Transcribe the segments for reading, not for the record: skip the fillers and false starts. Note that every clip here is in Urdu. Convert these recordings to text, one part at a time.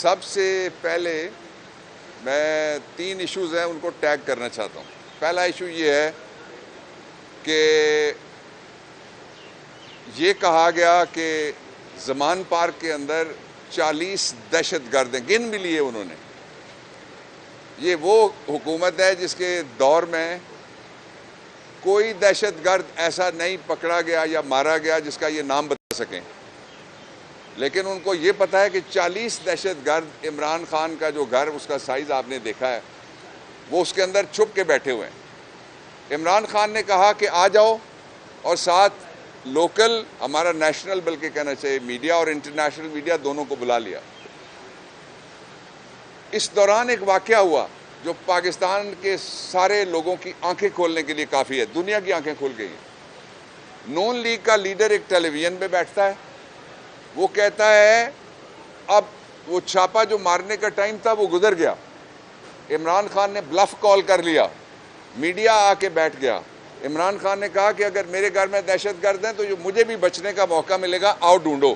سب سے پہلے میں 3 ایشوز ہیں ان کو ٹیگ کرنا چاہتا ہوں۔ پہلا ایشو یہ ہے کہ یہ کہا گیا کہ زمان پارک کے اندر 40 دہشت گرد ہیں، گن بھی لیے انہوں نے۔ یہ وہ حکومت ہے جس کے دور میں کوئی دہشت گرد ایسا نہیں پکڑا گیا یا مارا گیا جس کا یہ نام بتا سکیں، لیکن ان کو یہ پتا ہے کہ 40 دہشت گرد عمران خان کا جو گھر، اس کا سائز آپ نے دیکھا ہے، وہ اس کے اندر چھپ کے بیٹھے ہوئے ہیں۔ عمران خان نے کہا کہ آ جاؤ، اور ساتھ لوکل، ہمارا نیشنل بلکہ کہنا چاہیے، میڈیا اور انٹرنیشنل میڈیا دونوں کو بلا لیا۔ اس دوران ایک واقعہ ہوا جو پاکستان کے سارے لوگوں کی آنکھیں کھولنے کے لیے کافی ہے، دنیا کی آنکھیں کھل گئی ہیں۔ نون لیگ کا لیڈر ایک ٹیلی ویژن پہ بیٹھتا ہے، وہ کہتا ہے اب وہ چھاپا جو مارنے کا ٹائم تھا وہ گزر گیا۔ عمران خان نے بلف کال کر لیا، میڈیا آ کے بیٹھ گیا۔ عمران خان نے کہا کہ اگر میرے گھر میں دہشت گرد ہیں تو مجھے بھی بچنے کا موقع ملے گا، آؤ ڈھونڈو،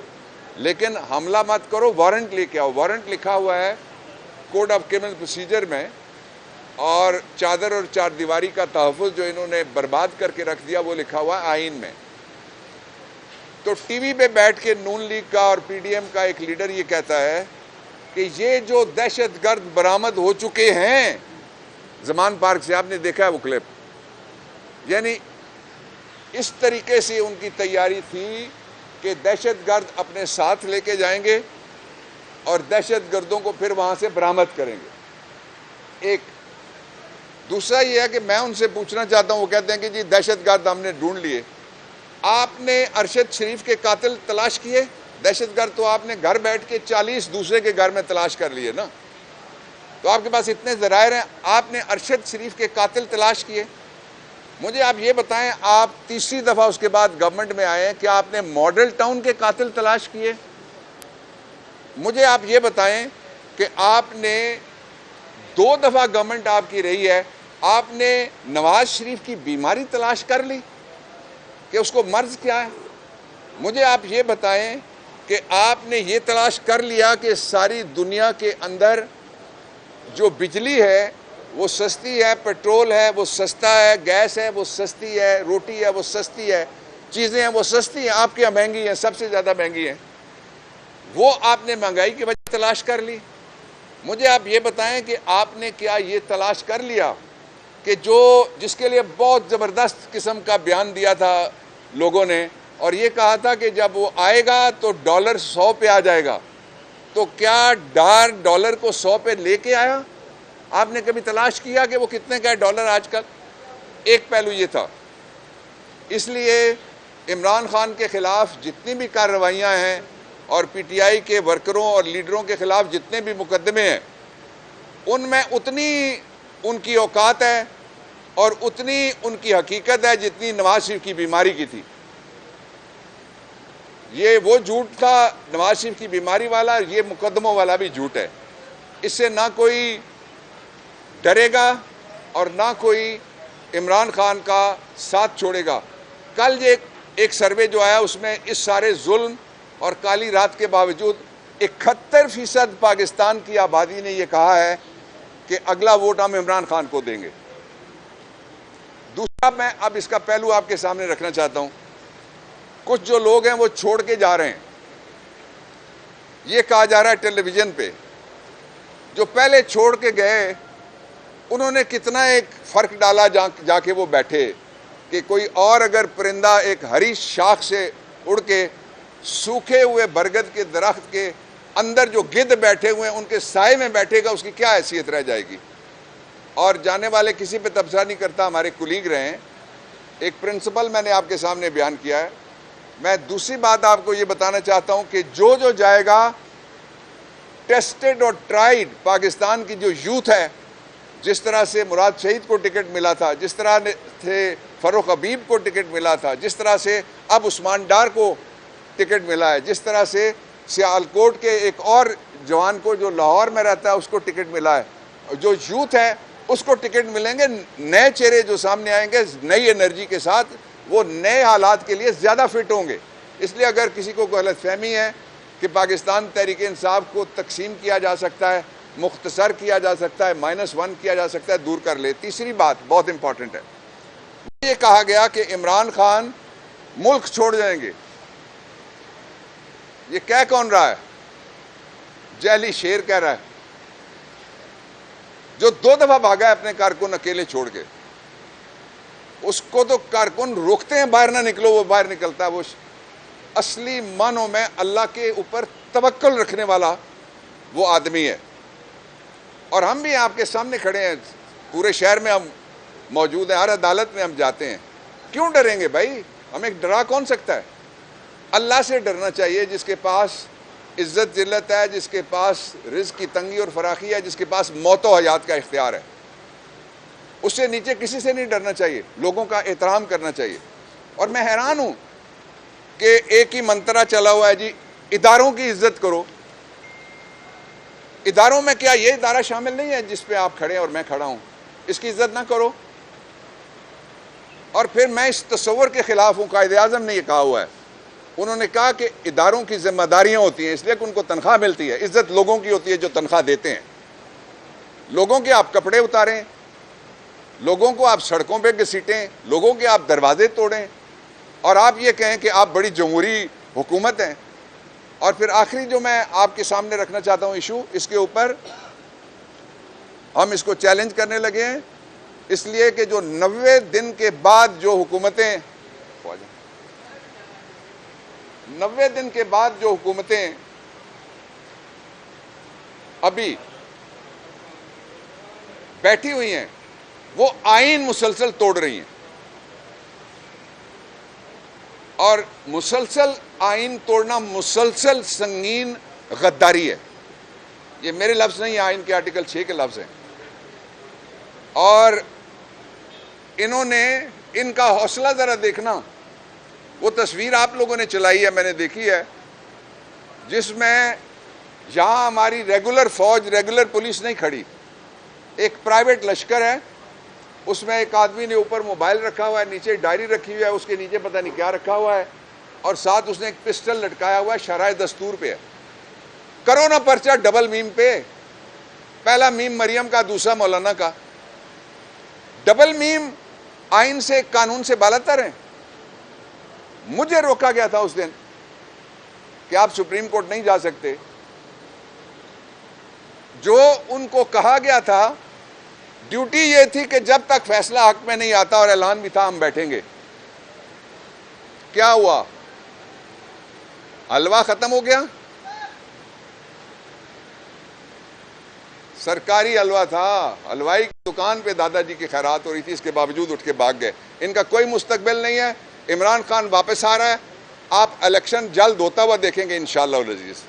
لیکن حملہ مت کرو، وارنٹ لے کے آؤ۔ وارنٹ لکھا ہوا ہے کوڈ آف کرمنل پروسیجر میں، اور چادر اور چار دیواری کا تحفظ جو انہوں نے برباد کر کے رکھ دیا وہ لکھا ہوا ہے آئین میں۔ تو ٹی وی پہ بیٹھ کے نون لیگ کا اور پی ڈی ایم کا ایک لیڈر یہ کہتا ہے کہ یہ جو دہشت گرد برآمد ہو چکے ہیں زمان پارک سے، آپ نے دیکھا ہے وہ کلپ، یعنی اس طریقے سے ان کی تیاری تھی کہ دہشت گرد اپنے ساتھ لے کے جائیں گے اور دہشت گردوں کو پھر وہاں سے برآمد کریں گے۔ ایک دوسرا یہ ہے کہ میں ان سے پوچھنا چاہتا ہوں، وہ کہتے ہیں کہ جی دہشت گرد ہم نے ڈھونڈ لیے۔ آپ نے ارشد شریف کے قاتل تلاش کیے؟ دہشت گرد تو آپ نے گھر بیٹھ کے 40 دوسرے کے گھر میں تلاش کر لیے نا، تو آپ کے پاس اتنے ذرائع ہیں، آپ نے ارشد شریف کے قاتل تلاش کیے؟ مجھے آپ یہ بتائیں، آپ تیسری دفعہ اس کے بعد گورنمنٹ میں آئے ہیں، کیا آپ نے ماڈل ٹاؤن کے قاتل تلاش کیے؟ مجھے آپ یہ بتائیں کہ آپ نے 2 دفعہ گورنمنٹ آپ کی رہی ہے، آپ نے نواز شریف کی بیماری تلاش کر لی کہ اس کو مرض کیا ہے؟ مجھے آپ یہ بتائیں کہ آپ نے یہ تلاش کر لیا کہ ساری دنیا کے اندر جو بجلی ہے وہ سستی ہے، پیٹرول ہے وہ سستا ہے، گیس ہے وہ سستی ہے، روٹی ہے وہ سستی ہے، چیزیں ہیں وہ سستی ہیں، آپ کی یہاں مہنگی ہیں، سب سے زیادہ مہنگی ہیں، وہ آپ نے مہنگائی کی وجہ تلاش کر لی۔ مجھے آپ یہ بتائیں کہ آپ نے کیا یہ تلاش کر لیا کہ جس کے لیے بہت زبردست قسم کا بیان دیا تھا لوگوں نے، اور یہ کہا تھا کہ جب وہ آئے گا تو ڈالر 100 پہ آ جائے گا، تو کیا ڈالر کو 100 پہ لے کے آیا؟ آپ نے کبھی تلاش کیا کہ وہ کتنے کا ہے ڈالر آج کل؟ ایک پہلو یہ تھا۔ اس لیے عمران خان کے خلاف جتنی بھی کارروائیاں ہیں اور پی ٹی آئی کے ورکروں اور لیڈروں کے خلاف جتنے بھی مقدمے ہیں، ان میں اتنی ان کی اوقات ہے اور اتنی ان کی حقیقت ہے جتنی نواز شریف کی بیماری کی تھی۔ یہ وہ جھوٹ تھا نواز شریف کی بیماری والا، یہ مقدموں والا بھی جھوٹ ہے۔ اس سے نہ کوئی ڈرے گا اور نہ کوئی عمران خان کا ساتھ چھوڑے گا۔ کل یہ ایک سروے جو آیا اس میں اس سارے ظلم اور کالی رات کے باوجود 71% پاکستان کی آبادی نے یہ کہا ہے کہ اگلا ووٹ ہم عمران خان کو دیں گے۔ دوسرا میں اب اس کا پہلو آپ کے سامنے رکھنا چاہتا ہوں۔ کچھ جو لوگ ہیں وہ چھوڑ کے جا رہے ہیں، یہ کہا جا رہا ہے ٹیلی ویژن پہ، جو پہلے چھوڑ کے گئے انہوں نے کتنا ایک فرق ڈالا جا کے وہ بیٹھے، کہ کوئی اور اگر پرندہ ایک ہری شاخ سے اڑ کے سوکھے ہوئے برگد کے درخت کے اندر جو گدھ بیٹھے ہوئے ہیں ان کے سائے میں بیٹھے گا، اس کی کیا حیثیت رہ جائے گی؟ اور جانے والے کسی پہ تبصرہ نہیں کرتا، ہمارے کولیگ رہے ہیں۔ ایک پرنسپل میں نے آپ کے سامنے بیان کیا ہے۔ میں دوسری بات آپ کو یہ بتانا چاہتا ہوں کہ جو جائے گا ٹیسٹڈ اور ٹرائیڈ پاکستان کی جو یوتھ ہے، جس طرح سے مراد شہید کو ٹکٹ ملا تھا، جس طرح سے فاروق حبیب کو ٹکٹ ملا تھا، جس طرح سے اب عثمان ڈار کو ٹکٹ ملا ہے، جس طرح سے سیالکوٹ کے ایک اور جوان کو جو لاہور میں رہتا ہے اس کو ٹکٹ ملا ہے، جو یوتھ ہے اس کو ٹکٹ ملیں گے، نئے چہرے جو سامنے آئیں گے نئی انرجی کے ساتھ، وہ نئے حالات کے لیے زیادہ فٹ ہوں گے۔ اس لیے اگر کسی کو غلط فہمی ہے کہ پاکستان تحریک انصاف کو تقسیم کیا جا سکتا ہے، مختصر کیا جا سکتا ہے، -1 کیا جا سکتا ہے، دور کر لے۔ تیسری بات بہت امپورٹنٹ ہے، یہ کہا گیا کہ عمران خان ملک چھوڑ جائیں گے۔ یہ کہہ کون رہا ہے؟ جعلی شیر کہہ رہا ہے، جو 2 دفعہ بھاگا ہے اپنے کارکن اکیلے چھوڑ کے۔ اس کو تو کارکن روکتے ہیں باہر نہ نکلو، وہ باہر نکلتا ہے۔ وہ اصلی معنوں میں اللہ کے اوپر توکل رکھنے والا وہ آدمی ہے۔ اور ہم بھی آپ کے سامنے کھڑے ہیں، پورے شہر میں ہم موجود ہیں، ہر عدالت میں ہم جاتے ہیں۔ کیوں ڈریں گے بھائی؟ ہمیں ڈرا کون سکتا ہے؟ اللہ سے ڈرنا چاہیے، جس کے پاس عزت ذلت ہے، جس کے پاس رزق کی تنگی اور فراخی ہے، جس کے پاس موت و حیات کا اختیار ہے۔ اس سے نیچے کسی سے نہیں ڈرنا چاہیے، لوگوں کا احترام کرنا چاہیے۔ اور میں حیران ہوں کہ ایک ہی منترا چلا ہوا ہے جی، اداروں کی عزت کرو۔ اداروں میں کیا یہ ادارہ شامل نہیں ہے جس پہ آپ کھڑے ہیں اور میں کھڑا ہوں؟ اس کی عزت نہ کرو۔ اور پھر میں اس تصور کے خلاف ہوں، قائد اعظم نے یہ کہا ہوا ہے، انہوں نے کہا کہ اداروں کی ذمہ داریاں ہوتی ہیں، اس لیے کہ ان کو تنخواہ ملتی ہے۔ عزت لوگوں کی ہوتی ہے جو تنخواہ دیتے ہیں۔ لوگوں کے آپ کپڑے اتاریں، لوگوں کو آپ سڑکوں پہ گھسیٹیں، لوگوں کے آپ دروازے توڑیں، اور آپ یہ کہیں کہ آپ بڑی جمہوری حکومت ہیں۔ اور پھر آخری جو میں آپ کے سامنے رکھنا چاہتا ہوں ایشو، اس کے اوپر ہم اس کو چیلنج کرنے لگے ہیں، اس لیے کہ جو 90 دن کے بعد جو حکومتیں 90 دن کے بعد جو حکومتیں ابھی بیٹھی ہوئی ہیں، وہ آئین مسلسل توڑ رہی ہیں، اور مسلسل آئین توڑنا مسلسل سنگین غداری ہے۔ یہ میرے لفظ نہیں، آئین کے آرٹیکل 6 کے لفظ ہیں۔ اور انہوں نے، ان کا حوصلہ ذرا دیکھنا، وہ تصویر آپ لوگوں نے چلائی ہے، میں نے دیکھی ہے، جس میں یہاں ہماری ریگولر فوج، ریگولر پولیس نہیں کھڑی، ایک پرائیویٹ لشکر ہے، اس میں ایک آدمی نے اوپر موبائل رکھا ہوا ہے، نیچے ڈائری رکھی ہوئی ہے، اس کے نیچے پتہ نہیں کیا رکھا ہوا ہے، اور ساتھ اس نے ایک پسٹل لٹکایا ہوا ہے، شرائع دستور پہ ہے۔ کرو نا پرچہ ڈبل میم پہ، پہلا میم مریم کا، دوسرا مولانا کا۔ ڈبل میم آئین سے، قانون سے بالاتر ہیں۔ مجھے روکا گیا تھا اس دن کہ آپ سپریم کورٹ نہیں جا سکتے۔ جو ان کو کہا گیا تھا، ڈیوٹی یہ تھی کہ جب تک فیصلہ حق میں نہیں آتا، اور اعلان بھی تھا ہم بیٹھیں گے۔ کیا ہوا؟ حلوہ ختم ہو گیا؟ سرکاری حلوہ تھا، حلوائی کی دکان پہ دادا جی کی خیرات ہو رہی تھی، اس کے باوجود اٹھ کے بھاگ گئے۔ ان کا کوئی مستقبل نہیں ہے۔ عمران خان واپس آ رہا ہے، آپ الیکشن جلد ہوتا ہوا دیکھیں گے انشاءاللہ العزیز۔